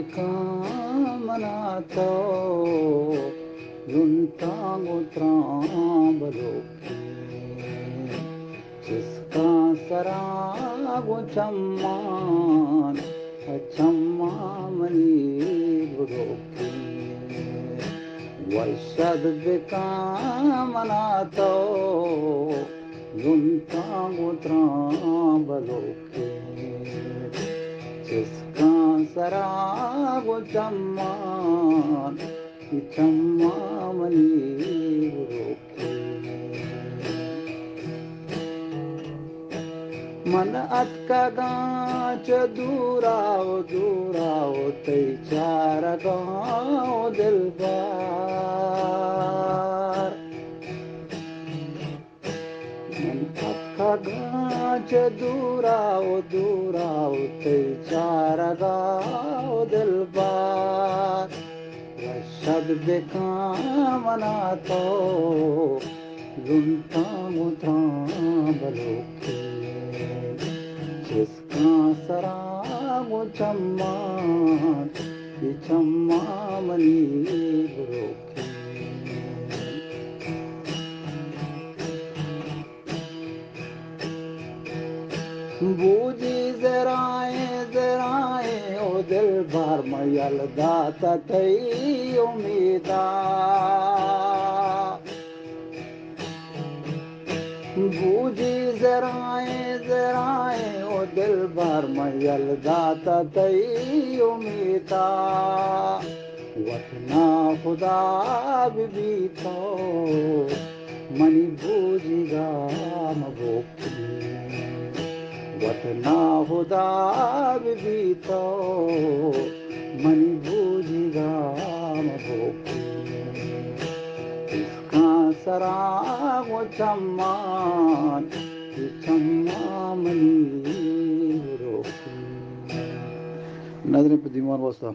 bekamanato yuntango trambaloke जिसका सरागो चम्मान अचम्मा money बुरोके वर्षद बेकामनातो युंतांगो त्रांबलोके जिसका सरागो चम्मान अचम्मा money बुरोके मन अतका गाँच दूराओ दूराओ तई चार गाँव दिलबार मन अतका गाँच दूराओ दूराओ तई चार गाँव दिलबार शब्द बेकामनातो लुंटांगो त्रांबलोके जिसका सरागो चम्मान चम्मा मनी बुरोके बूझी जराए जराए ओ दिल भर मयल दाता तई उम्मीदा बूझी जराए जराए ओ दिल भर मयल दाता तई उम्मीदा वतना खुदा भी तो मनी बूझिगा मबोकी वतना खुदा भी तो मनी बूझिगा मबोकी इसका सरागो चम्मान चम्मा मनी बुरोके। नाज़रीन, दीवान वास्ता